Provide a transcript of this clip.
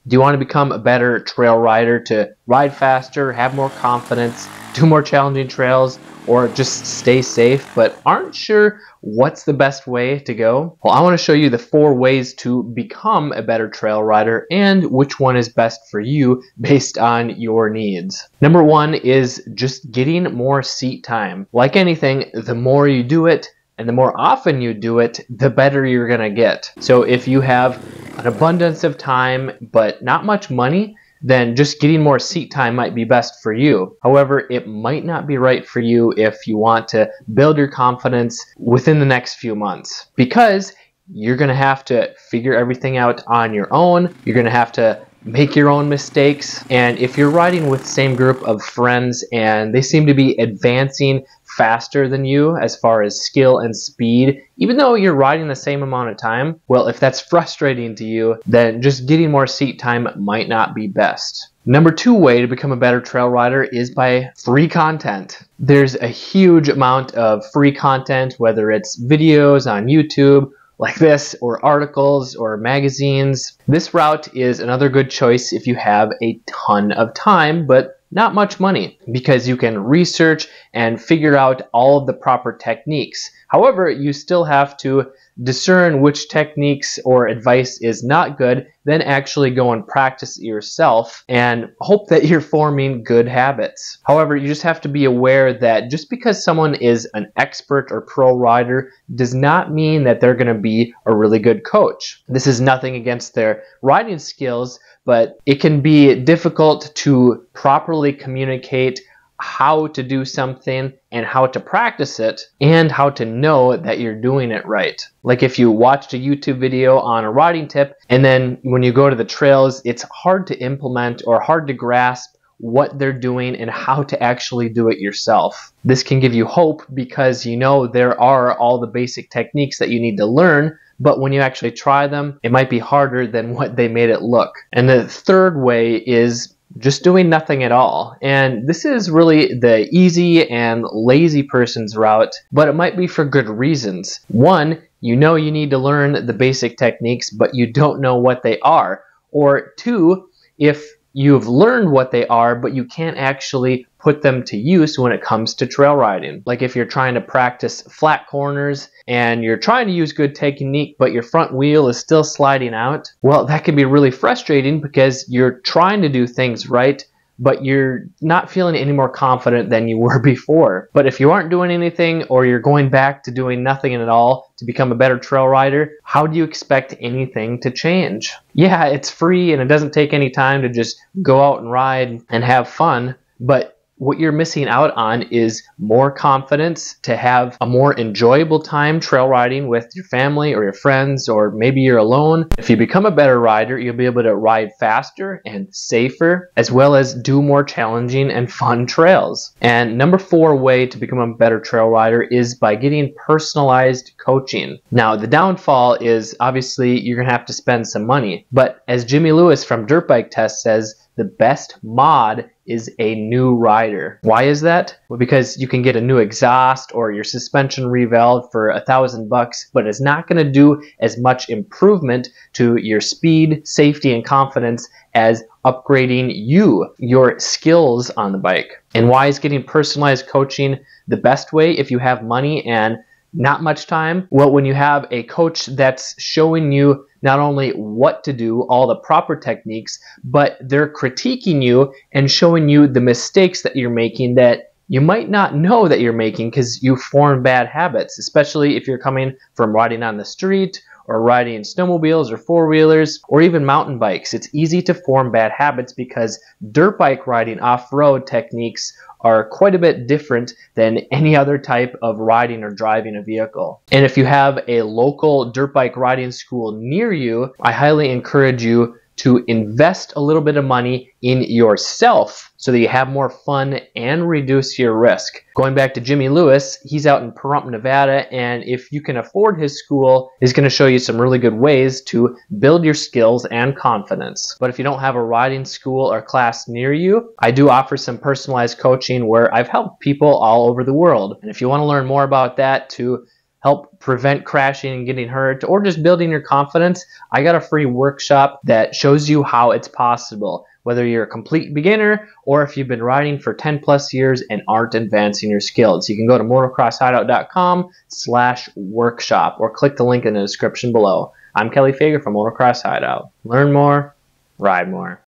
Do you want to become a better trail rider to ride faster, have more confidence, do more challenging trails, or just stay safe but aren't sure what's the best way to go? Well, I want to show you the 4 ways to become a better trail rider and which one is best for you based on your needs. Number 1 is just getting more seat time. Like anything, the more you do it and the more often you do it, the better you're gonna get. So if you have an abundance of time but not much money, then just getting more seat time might be best for you. However, it might not be right for you if you want to build your confidence within the next few months, because you're gonna have to figure everything out on your own. You're gonna have to make your own mistakes. And if you're riding with the same group of friends and they seem to be advancing faster than you as far as skill and speed, even though you're riding the same amount of time, well, if that's frustrating to you, then just getting more seat time might not be best. Number 2 way to become a better trail rider is by free content. There's a huge amount of free content, whether it's videos on YouTube like this, or articles, or magazines. This route is another good choice if you have a ton of time, but not much money, because you can research and figure out all of the proper techniques. However, you still have to discern which techniques or advice is not good, then actually go and practice it yourself and hope that you're forming good habits. However, you just have to be aware that just because someone is an expert or pro rider does not mean that they're going to be a really good coach. This is nothing against their riding skills, but it can be difficult to properly communicate how to do something and how to practice it and how to know that you're doing it right. Like if you watched a YouTube video on a riding tip and then when you go to the trails, it's hard to implement or hard to grasp what they're doing and how to actually do it yourself. This can give you hope because you know there are all the basic techniques that you need to learn, but when you actually try them, it might be harder than what they made it look. And the 3rd way is just doing nothing at all. And this is really the easy and lazy person's route, but it might be for good reasons. 1, you know you need to learn the basic techniques, but you don't know what they are. Or 2, if you've learned what they are, but you can't actually put them to use when it comes to trail riding. Like if you're trying to practice flat corners and you're trying to use good technique, but your front wheel is still sliding out, well, that can be really frustrating because you're trying to do things right, but you're not feeling any more confident than you were before. But if you aren't doing anything or you're going back to doing nothing at all to become a better trail rider, how do you expect anything to change? Yeah, it's free and it doesn't take any time to just go out and ride and have fun, but what you're missing out on is more confidence to have a more enjoyable time trail riding with your family or your friends, or maybe you're alone. If you become a better rider, you'll be able to ride faster and safer, as well as do more challenging and fun trails. And number 4 way to become a better trail rider is by getting personalized coaching. Now, the downfall is obviously you're gonna have to spend some money, but as Jimmy Lewis from Dirt Bike Test says, the best mod is a new rider. Why is that? Well, because you can get a new exhaust or your suspension revalved for $1,000, but it's not going to do as much improvement to your speed, safety, and confidence as upgrading your skills on the bike. And why is getting personalized coaching the best way if you have money and not much time? Well, when you have a coach that's showing you not only what to do, all the proper techniques, but they're critiquing you and showing you the mistakes that you're making that you might not know that you're making because you formed bad habits, especially if you're coming from riding on the street or riding snowmobiles or four-wheelers or even mountain bikes. It's easy to form bad habits because dirt bike riding off-road techniques are quite a bit different than any other type of riding or driving a vehicle. And if you have a local dirt bike riding school near you, I highly encourage you to invest a little bit of money in yourself so that you have more fun and reduce your risk. Going back to Jimmy Lewis, he's out in Pahrump, Nevada, and if you can afford his school, he's going to show you some really good ways to build your skills and confidence. But if you don't have a riding school or class near you, I do offer some personalized coaching where I've helped people all over the world. And if you want to learn more about that, to help prevent crashing and getting hurt, or just building your confidence, I got a free workshop that shows you how it's possible, whether you're a complete beginner or if you've been riding for 10 plus years and aren't advancing your skills. You can go to motocrosshideout.com/workshop or click the link in the description below. I'm Kelly Fager from Motocross Hideout. Learn more, ride more.